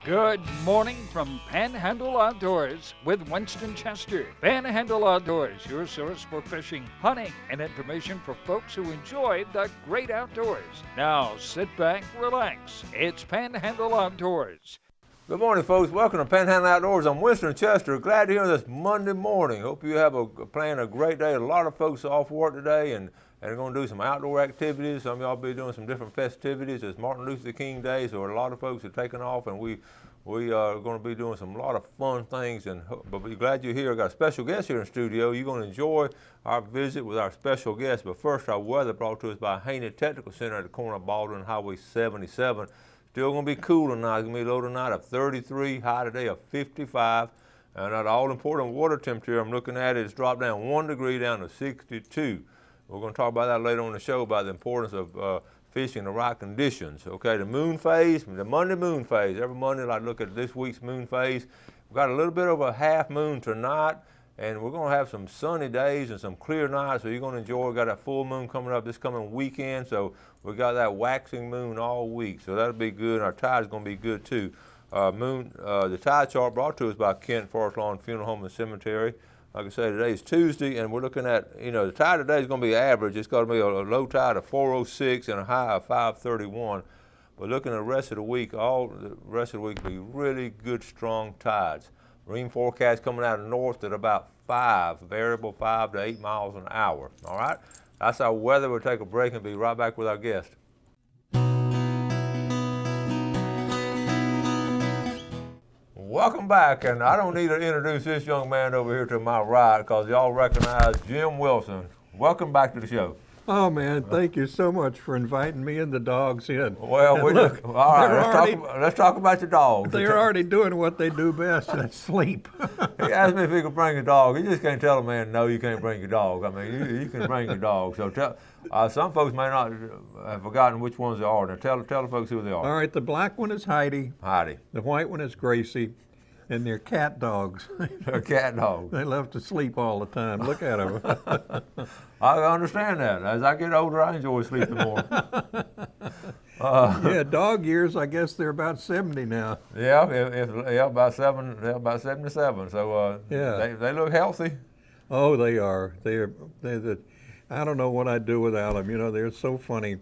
Good morning from Panhandle Outdoors with Winston Chester. Panhandle Outdoors, your source for fishing, hunting, and information for folks who enjoy the great outdoors. Now sit back, relax. It's Panhandle Outdoors. Good morning, folks. Welcome to Panhandle Outdoors. I'm Winston Chester. Glad to hear this Monday morning. Hope you have playing a great day. A lot of folks are off work today and are going to do some outdoor activities. Some of y'all be doing some different festivities. It's Martin Luther King Day, so a lot of folks are taking off, and we are going to be doing a lot of fun things. But we're glad you're here. I got a special guest here in the studio. You're going to enjoy our visit with our special guest. But first, our weather brought to us by Haney Technical Center at the corner of Baldwin and Highway 77. Still going to be cool tonight. It's going to be low tonight of 33, high today of 55. And that all-important water temperature I'm looking at is dropped down 1 degree down to 62. We're going to talk about that later on in the show about the importance of fishing in the right conditions. Okay, the moon phase, the Monday moon phase. Every Monday I look at this week's moon phase. We've got a little bit of a half moon tonight, and we're going to have some sunny days and some clear nights, so you're going to enjoy. We've got that full moon coming up this coming weekend, so we got that waxing moon all week, so that'll be good. Our tide is going to be good too. The tide chart brought to us by Kent Forest Lawn Funeral Home and Cemetery. Like I say, today is Tuesday, and we're looking at, the tide today is going to be average. It's going to be a low tide of 406 and a high of 531. But looking at the rest of the week, all the rest of the week will be really good, strong tides. Marine forecast coming out of the north at about 5, variable 5 to 8 miles an hour. All right? That's our weather. We'll take a break and be right back with our guest. Welcome back, and I don't need to introduce this young man over here to my right because y'all recognize Jim Wilson. Welcome back to the show. Oh man, thank you so much for inviting me and the dogs in. Well, all right, let's talk about your dogs. They're already doing what they do best, that's sleep. He asked me if he could bring a dog. You just can't tell a man, no, you can't bring your dog. I mean, you can bring your dog. So some folks may not have forgotten which ones they are. Now tell the folks who they are. All right, the black one is Heidi. Heidi. The white one is Gracie. And they're cat dogs. They're cat dogs. They love to sleep all the time. Look at them. I understand that. As I get older, I enjoy sleeping more. Yeah, dog years, I guess they're about 70 now. Yeah, about 77. So yeah. They look healthy. Oh, they are. I don't know what I'd do without them. They're so funny.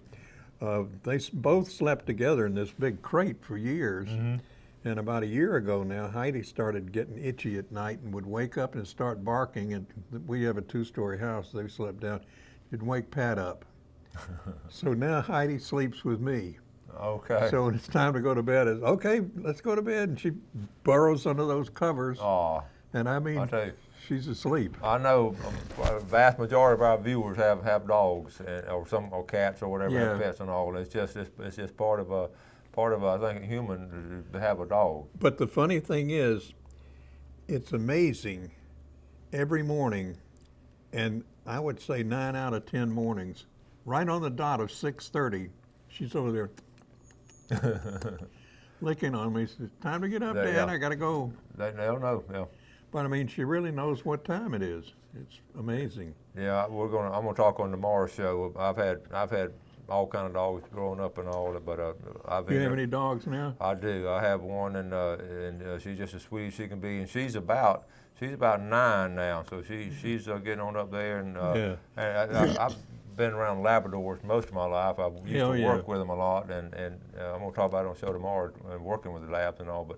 They both slept together in this big crate for years. Mm-hmm. And about a year ago now, Heidi started getting itchy at night and would wake up and start barking. And we have a 2-story house. They slept down. It'd wake Pat up. So now Heidi sleeps with me. Okay. So when it's time to go to bed, it's okay, let's go to bed. And she burrows under those covers. Aw. And I mean, I'll tell you, she's asleep. I know a vast majority of our viewers have dogs or cats or whatever, Yeah. have pets and all. It's just part of I think, a human to have a dog. But the funny thing is, it's amazing every morning, and I would say 9 out of 10 mornings, right on the dot of 6:30, she's over there licking on me. Says, "Time to get up, Dad. Yeah. I gotta go." They'll know. Yeah. But I mean, she really knows what time it is. It's amazing. Yeah, I'm gonna talk on tomorrow's show. I've had all kind of dogs growing up and all, but You have any dogs now? I do. I have one, and she's just as sweet as she can be, and she's about 9 now, so she's getting on up there, and I've been around Labradors most of my life. I used to work with them a lot, and I'm gonna talk about it on the show tomorrow, working with the labs and all, but.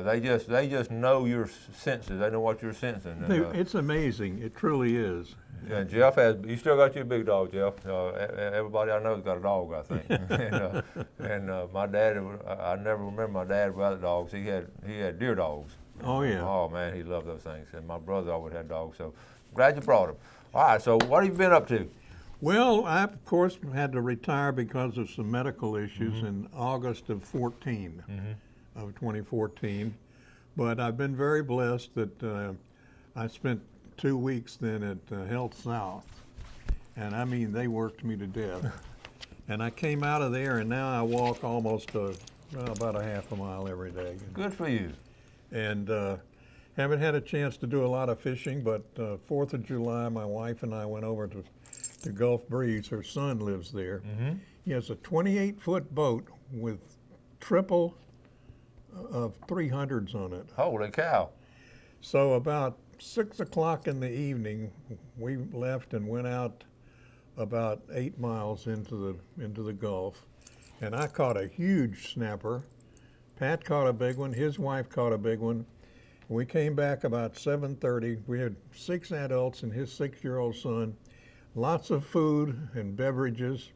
They just know your senses. They know what you're sensing. And, It's amazing. It truly is. Yeah, Jeff you still got your big dog, Jeff. Everybody I know's got a dog, I think. and my dad, I never remember my dad without dogs. He had deer dogs. Oh yeah. Oh man, he loved those things. And my brother always had dogs. So glad you brought them. All right. So what have you been up to? Well, I of course had to retire because of some medical issues Mm-hmm. in August of 14. Mm-hmm. Of 2014, but I've been very blessed that I spent 2 weeks then at Health South, and I mean they worked me to death. And I came out of there, and now I walk almost about a half a mile every day. Good for you. And haven't had a chance to do a lot of fishing, but 4th of July, my wife and I went over to Gulf Breeze. Her son lives there. Mm-hmm. He has a 28-foot boat with triple of 300s on it. Holy cow. So about 6 o'clock in the evening, we left and went out about 8 miles into the Gulf, and I caught a huge snapper. Pat caught a big one. His wife caught a big one. We came back about 7:30. We had 6 adults and his 6-year-old son, lots of food and beverages,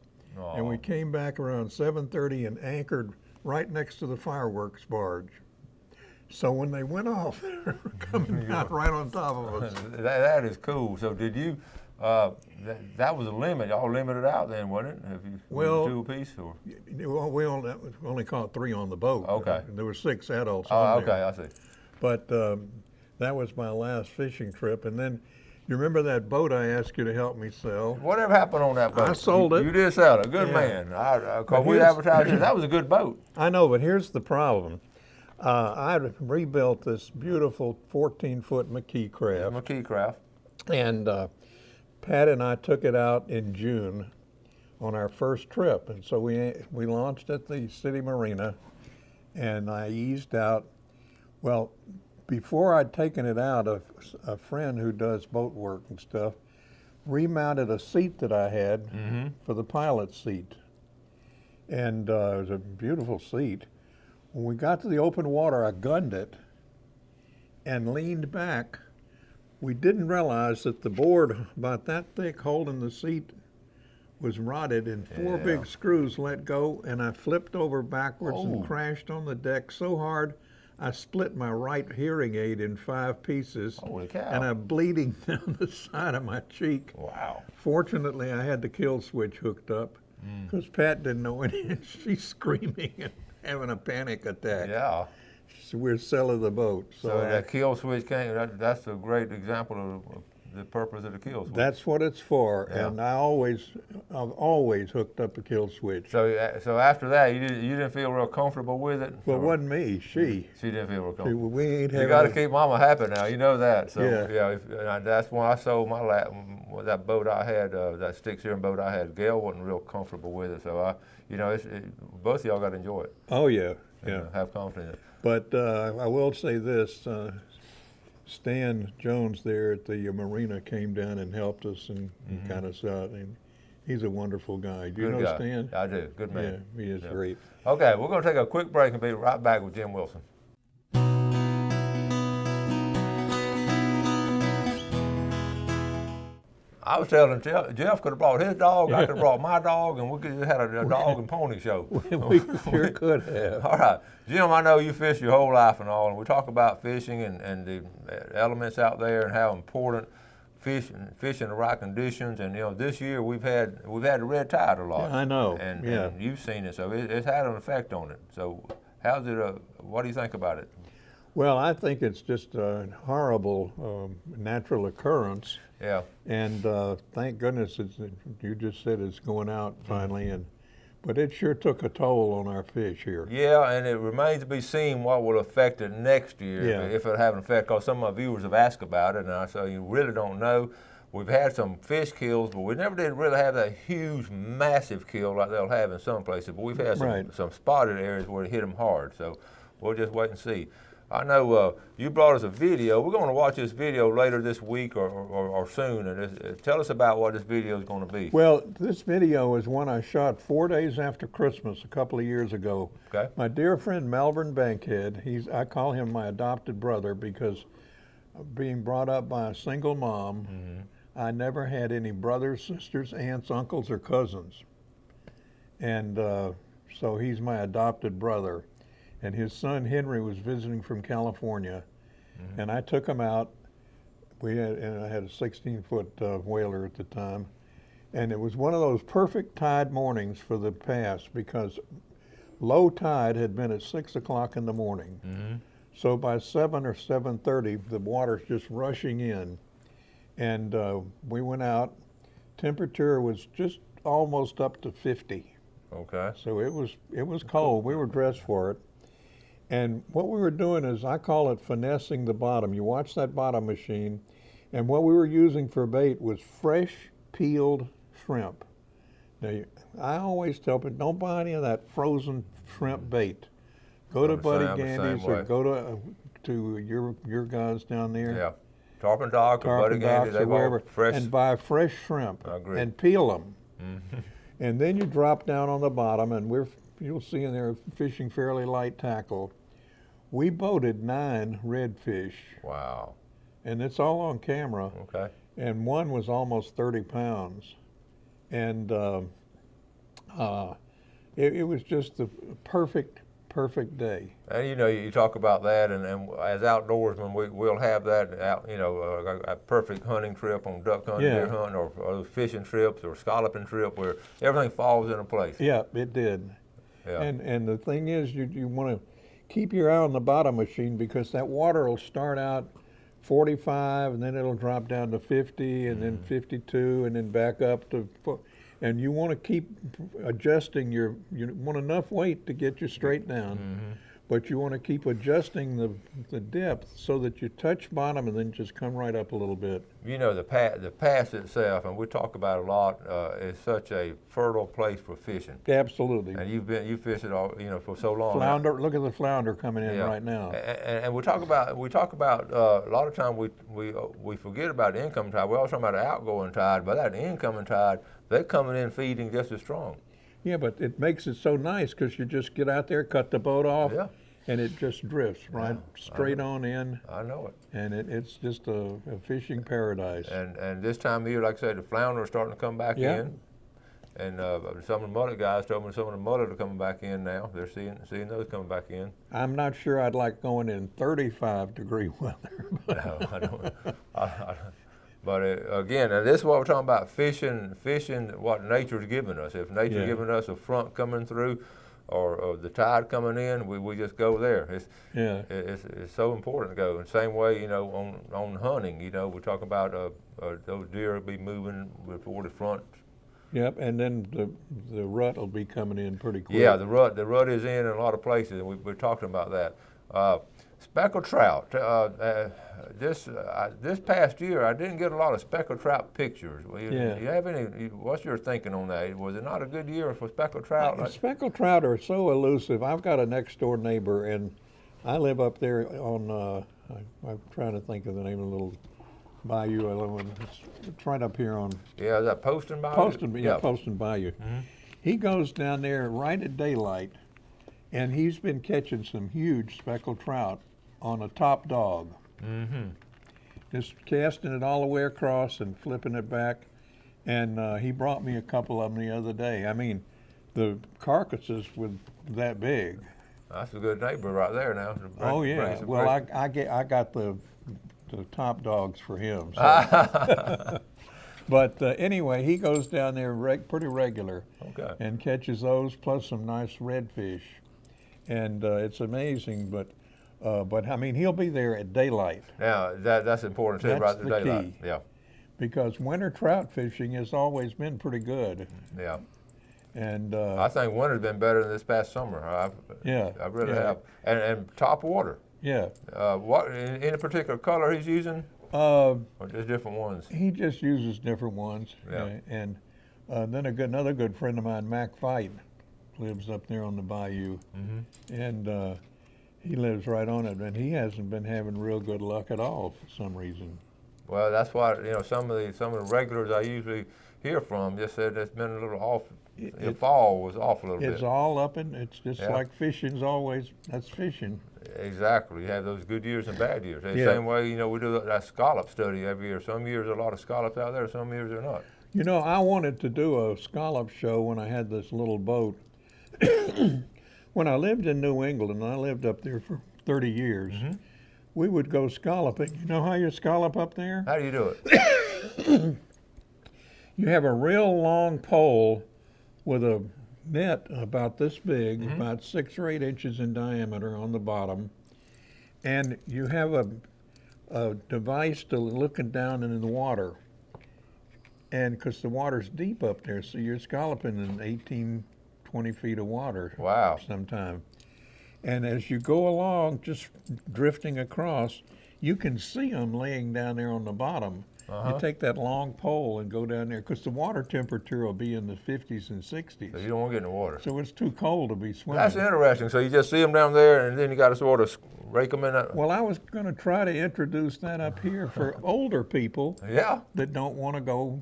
and we came back around 7:30 and anchored right next to the fireworks barge. So when they went off, they were coming out right on top of us. That is cool. So did you, that was a limit. Y'all limited out then, wasn't it? If you, Well, 2 apiece? Or? Well, we only caught 3 on the boat. Okay. There were 6 adults Oh, on okay, there. I see. But that was my last fishing trip. And then, you remember that boat I asked you to help me sell? Whatever happened on that boat? I sold it. You did sell it. Good Yeah. man. Cause But we here's- advertised it. That was a good boat. I know, but here's the problem. I rebuilt this beautiful 14-foot McKee craft, McKee craft. and Pat and I took it out in June on our first trip. And so we launched at the city marina, and I eased out. Well, before I'd taken it out, a friend who does boat work and stuff remounted a seat that I had for the pilot's seat. And it was a beautiful seat. When we got to the open water, I gunned it and leaned back. We didn't realize that the board about that thick holding the seat was rotted, and 4 big screws let go, and I flipped over backwards and crashed on the deck so hard I split my right hearing aid in 5 pieces. Holy cow. And I'm bleeding down the side of my cheek. Wow. Fortunately, I had the kill switch hooked up because Pat didn't know any, and she's screaming and having a panic attack. Yeah. So we're selling the boat. So that kill switch that's a great example of the purpose of the kill switch. That's what it's for, Yeah. and I've always hooked up the kill switch. So after that, you didn't feel real comfortable with it? Well, it Or- wasn't me, she. She didn't feel real See, comfortable. we ain't You having got to a- keep Mama happy now. You know that. So Yeah. that's when I sold my that boat I had, that stick steering boat I had. Gail wasn't real comfortable with it, so both of y'all got to enjoy it. Oh yeah, and, yeah. have confidence in it. But I will say this: Stan Jones there at the marina came down and helped us and kind of saw it. And he's a wonderful guy. Do you Good know guy. Stan? I do. Good man. Yeah, he is Yeah. great. Okay, we're going to take a quick break and be right back with Jim Wilson. I was telling Jeff could have brought his dog, I could have brought my dog, and we could have had a dog and pony show. We sure could have. All right. Jim, I know you fish your whole life and all, and we talk about fishing and the elements out there and how important fish in the right conditions. And this year we've had the red tide a lot. Yeah, I know. And Yeah. you've seen it, so it's had an effect on it. So how's it? What do you think about it? Well, I think it's just a horrible natural occurrence. Yeah. And thank goodness you just said it's going out finally, but it sure took a toll on our fish here. Yeah, and it remains to be seen what will affect it next year, Yeah. if it'll have an effect, because some of my viewers have asked about it, and I say you really don't know. We've had some fish kills, but we never did really have that huge, massive kill like they'll have in some places, but we've had some spotted areas where it hit them hard, so we'll just wait and see. I know you brought us a video. We're going to watch this video later this week or soon. And tell us about what this video is going to be. Well, this video is one I shot 4 days after Christmas a couple of years ago. Okay. My dear friend Melbourne Bankhead, I call him my adopted brother because being brought up by a single mom, I never had any brothers, sisters, aunts, uncles, or cousins. And so he's my adopted brother. And his son Henry was visiting from California, and I took him out. I had a 16-foot whaler at the time, and it was one of those perfect tide mornings for the pass because low tide had been at 6 o'clock in the morning. So by 7 or 7:30, the water's just rushing in, and we went out. Temperature was just almost up to 50. Okay. So it was cold. We were dressed for it. And what we were doing is, I call it finessing the bottom. You watch that bottom machine, and what we were using for bait was fresh peeled shrimp. Now, I always tell people, don't buy any of that frozen shrimp bait, Go to Buddy I'm the same Gandy's or way. go to your guys down there. Yeah. Tarpon Dock or Buddy Tarpon Gandy, Docks or they've all wherever, fresh. and buy fresh shrimp I agree. and peel them. And then you drop down on the bottom, and you'll see in there fishing fairly light tackle. We boated 9 redfish, Wow. and it's all on camera. Okay. And one was almost 30 pounds, and it was just the perfect day. And you know, you talk about that, and as outdoorsmen, we'll have that out. You know, a perfect hunting trip on duck hunting, Yeah. deer hunting, or those fishing trips, or scalloping trip, where everything falls into place. Yeah, it did. Yeah. And the thing is, you want to keep your eye on the bottom machine, because that water will start out 45, and then it'll drop down to 50, and then 52, and then back up to. And you want to keep adjusting you want enough weight to get you straight down, but you want to keep adjusting the depth so that you touch bottom and then just come right up a little bit. You know, the pass itself, and we talk about it a lot, is such a fertile place for fishing. Absolutely. And you fished it all, you know, for so long. Flounder, look at the flounder coming in Yeah. right now. And we talk about a lot of time we forget about the incoming tide. We always talk about the outgoing tide, but that incoming tide, they're coming in feeding just as strong. Yeah, but it makes it so nice because you just get out there, cut the boat off, Yeah. and it just drifts right straight on in, I know it. and it's just a fishing paradise. And this time of year, like I said, the flounder are starting to come back Yeah. in. And some of the mullet guys told me some of the mullet are coming back in now. They're seeing those coming back in. I'm not sure I'd like going in 35-degree weather. No, I don't. But again, and this is what we're talking about: fishing what nature's given us. If nature's Yeah. giving us a front coming through, or the tide coming in, we just go there. It's so important to go. And same way, you know, on hunting, you know, we talk about those deer will be moving before the front. Yep, and then the rut will be coming in pretty quick. Yeah, the rut is in a lot of places, and we're talking about that. Speckled trout. This past year, I didn't get a lot of speckled trout pictures. Yeah. You have any? What's your thinking on that? Was it not a good year for speckled trout? Speckled trout are so elusive. I've got a next door neighbor, and I live up there on. I'm trying to think of the name of the little bayou. It's right up here on Yeah, is that Poston Bayou? Poston Bayou. He goes down there right at daylight, and he's been catching some huge speckled trout on a top dog. Just casting it all the way across and flipping it back. And he brought me a couple of them the other day. I mean, the carcasses were that big. That's a good neighbor right there now. Oh yeah. Well, I got the top dogs for him. So. But anyway, he goes down there pretty regular, Okay. and catches those plus some nice redfish, and it's amazing. But I mean, he'll be there at daylight. Now that's important too, That's right? The the daylight. key. Yeah. Because winter trout fishing has always been pretty good, Yeah. and I think winter's been better than this past summer. I really yeah. have. And top water. yeah. What any particular color he's using, Uh, or just different ones? he just uses different ones. Yeah. And then another good friend of mine, Mac Fight, lives up there on the bayou, and he lives right on it, and he hasn't been having real good luck at all for some reason. Well, that's why some of the regulars I usually hear from just said it's been a little off. The fall was off a little bit. It's all up and it's just Yeah. like fishing's always. That's fishing. Exactly. You have those good years and bad years. The Yeah. same way, we do that scallop study every year. Some years there are a lot of scallops out there, some years there are not. You know, I wanted to do a scallop show when I had this little boat. When I lived in New England, and I lived up there for 30 years, we would go scalloping. You know how you scallop up there? How do you do it? You have a real long pole with a net about this big, about 6 or 8 inches in diameter on the bottom, and you have a device to looking down into the water. And because the water's deep up there, so you're scalloping in 18, 20 feet of water. Wow. Sometime. And as you go along, just drifting across, you can see them laying down there on the bottom. You take that long pole and go down there, because the water temperature will be in the 50s and 60s. So you don't want to get in the water. So it's too cold to be swimming. That's interesting. So you just see them down there, and then you got to sort of rake them in that. Well, I was going to try to introduce that up here for older people Yeah. that don't want to go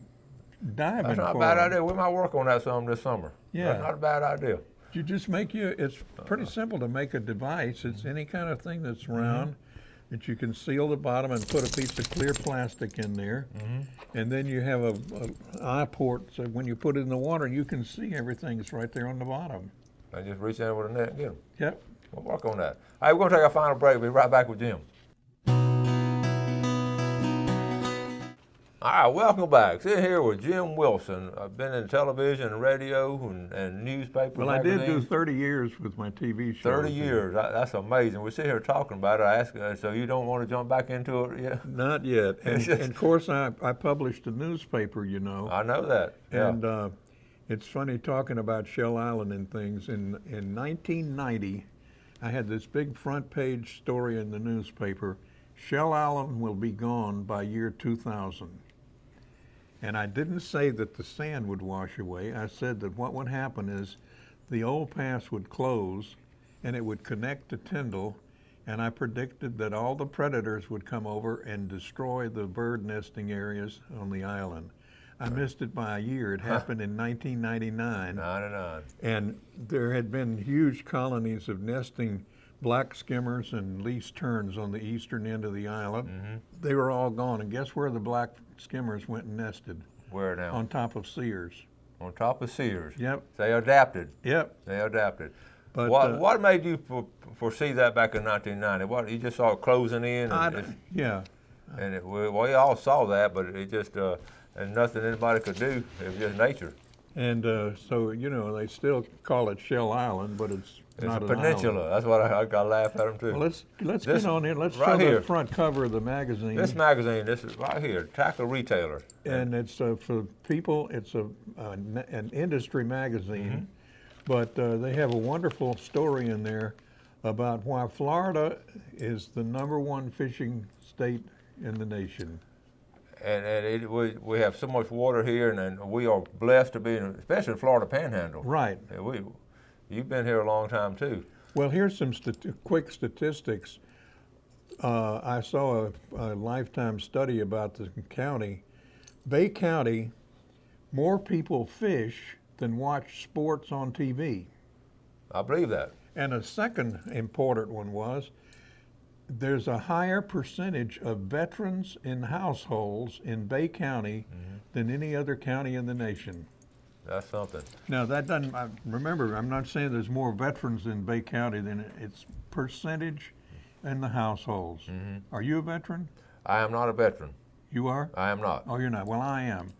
diving. That's not a for bad 'em. idea. We might work on that some this summer. Yeah. That's not a bad idea. You just it's pretty simple to make a device. It's any kind of thing that's round that you can seal the bottom and put a piece of clear plastic in there. And then you have a eye port, so when you put it in the water, you can see everything's right there on the bottom. I just reach in with a net and get them. Yep. We'll work on that. All right, we're going to take our final break. We'll be right back with Jim. All right, welcome back. Sitting here with Jim Wilson. I've been in television and radio and newspaper. Well, I did do magazines. 30 years with my TV show. 30 years. That's amazing. We sit here talking about it. I ask, so you don't want to jump back into it yet? Not yet. And of course, I published a newspaper, you know. I know that. Yeah. And it's funny talking about Shell Island and things. In 1990, I had this big front page story in the newspaper, Shell Island will be gone by year 2000. And I didn't say that the sand would wash away. I said that what would happen is the old pass would close and it would connect to Tyndall, and I predicted that all the predators would come over and destroy the bird nesting areas on the island. I missed it by a year. It happened in 1999. 99. And there had been huge colonies of nesting black skimmers and least terns on the eastern end of the island. They were all gone, and guess where the black skimmers went and nested? Where now? On top of Sears. On top of Sears. Yep. They adapted. Yep. They adapted. But, what made you foresee that back in 1990? What, you just saw it closing in? Yeah. And we all saw that, but it just, and nothing anybody could do. It was just nature. And so, you know, they still call it Shell Island, but it's not a an peninsula. island. That's what I got to laugh at them too. Well, let's get on here. Let's right show here. the front cover of the magazine. This magazine, this is right here, Tackle Retailer. And it's for people. It's an industry magazine, but they have a wonderful story in there about why Florida is the #1 fishing state in the nation. And we have so much water here, and we are blessed to be in, especially in Florida Panhandle. Right. You've been here a long time too. Well, here's some quick statistics. I saw a lifetime study about the county. Bay County, more people fish than watch sports on TV. I believe that. And a second important one was, there's a higher percentage of veterans in households in Bay County than any other county in the nation. That's something. Now that doesn't, remember, I'm not saying there's more veterans in Bay County than it's percentage in the households. Are you a veteran? I am not a veteran. You are? I am not. Oh, you're not. Well, I am.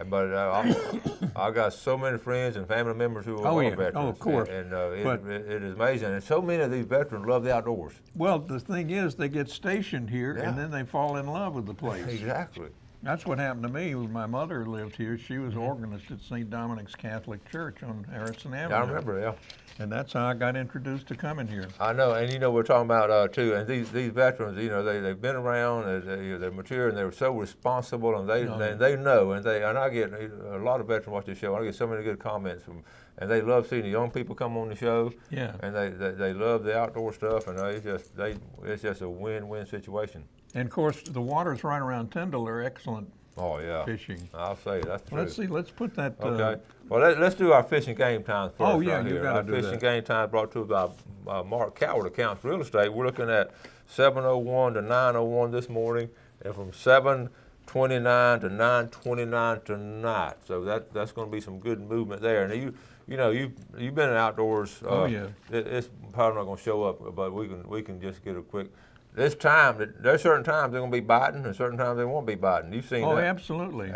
But I got so many friends and family members who are veterans. Oh, of course. And it is amazing. And so many of these veterans love the outdoors. Well, the thing is, they get stationed here, Yeah. and then they fall in love with the place. Exactly. That's what happened to me. When my mother lived here. She was organist at St. Dominic's Catholic Church on Harrison Avenue. I remember, yeah. And that's how I got introduced to coming here. I know, and you know, we're talking about too, and these veterans, you know, they've been around, they're mature, and they're so responsible, and they know, and I get a lot of veterans watch the show. I get so many good comments from, and they love seeing the young people come on the show. Yeah. And they love the outdoor stuff, and it's just a win-win situation. And of course, the waters right around Tyndall are excellent Oh yeah. fishing. I'll say that's true. Let's see. Let's put that. Okay. Well, let's do our fishing game times first. Oh, yeah, right you here. gotta Our do fishing that. game times brought to us by Mark Coward Accounts Real Estate. We're looking at 7:01 to 9:01 this morning, and from 7:29 to 9:29 tonight. So that's going to be some good movement there. And you've been outdoors. Oh yeah. It's probably not going to show up, but we can just get a quick. There's certain times they're going to be biting, and certain times they won't be biting. You've seen that. Oh, absolutely.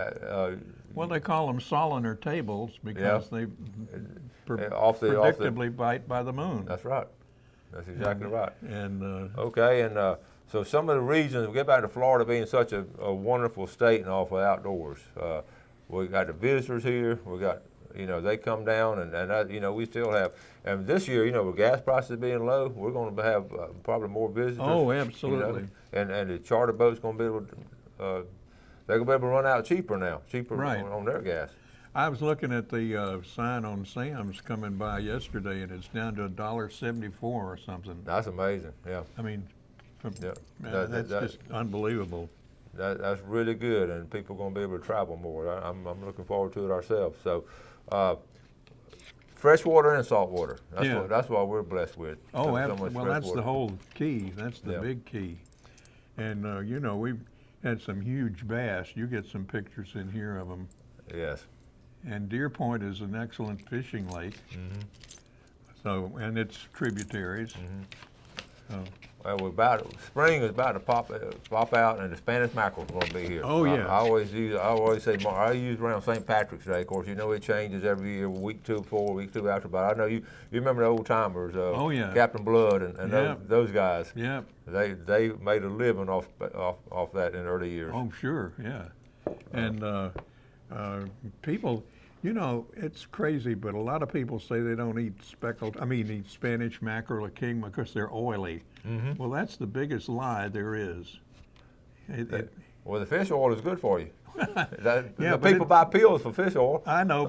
Well, they call them Soliner tables because they predictably bite by the moon. That's right. That's exactly right. And okay, and so some of the reasons, we get back to Florida being such a wonderful state and all for outdoors. We got the visitors here. We got, they come down, and we still have. And this year, with gas prices being low, we're going to have probably more visitors. Oh, absolutely. And the charter boat's going to be able to They're gonna be able to run out cheaper now, Right. on their gas. I was looking at the sign on Sam's coming by yesterday, and it's down to $1.74 or something. That's amazing. Yeah. I mean, Yeah. that's just unbelievable. That's really good, and people are going to be able to travel more. I'm looking forward to it ourselves. So, fresh water and salt water. That's what we're blessed with. Oh, so much well, fresh that's water. the whole key. That's the big key. And you know, we've had some huge bass. You get some pictures in here of them. Yes. And Deer Point is an excellent fishing lake. So, and its tributaries. So, Well, spring is about to pop out, and the Spanish mackerel is going to be here. Oh, yeah. I always say I use around St. Patrick's Day. Of course, you know it changes every year, week 2 before, week 2 after. But I know you remember the old timers, oh yeah, Captain Blood and those guys. Yeah. They made a living off that in early years. Oh sure, yeah. And people, you know, it's crazy, but a lot of people say they don't eat eat Spanish mackerel or king because they're oily. Well, that's the biggest lie there is. Well, the fish oil is good for you. Yeah, people buy pills for fish oil. I know,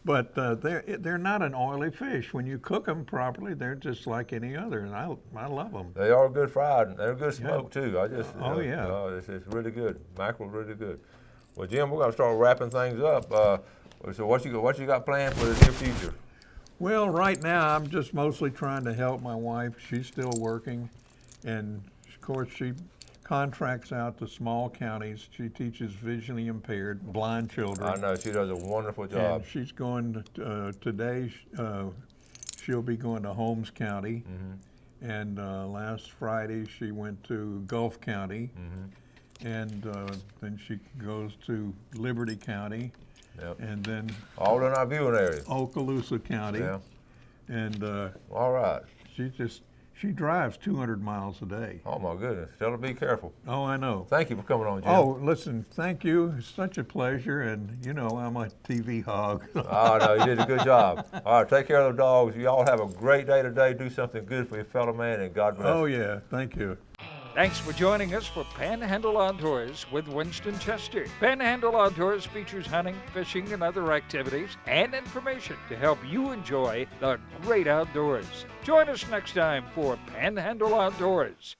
but they're not an oily fish. When you cook them properly, they're just like any other, and I love them. They are good fried, and they're good smoked too. It's really good. Mackerel's really good. Well, Jim, we're gonna start wrapping things up. So what you got planned for the near future? Well, right now I'm just mostly trying to help my wife. She's still working, and of course she contracts out to small counties. She teaches visually impaired, blind children. I know, she does a wonderful job. And she's going today. She'll be going to Holmes County, and last Friday she went to Gulf County, and then she goes to Liberty County. Yep. And then all in our viewing area. Okaloosa County. Yeah. And all right. She drives 200 miles a day. Oh my goodness. Tell her to be careful. Oh, I know. Thank you for coming on, Jim. Oh, listen, thank you. It's such a pleasure, and you know I'm a TV hog. Oh no, you did a good job. All right, take care of the dogs. You all have a great day today. Do something good for your fellow man, and God bless. Oh yeah, thank you. Thanks for joining us for Panhandle Outdoors with Winston Chester. Panhandle Outdoors features hunting, fishing, and other activities and information to help you enjoy the great outdoors. Join us next time for Panhandle Outdoors.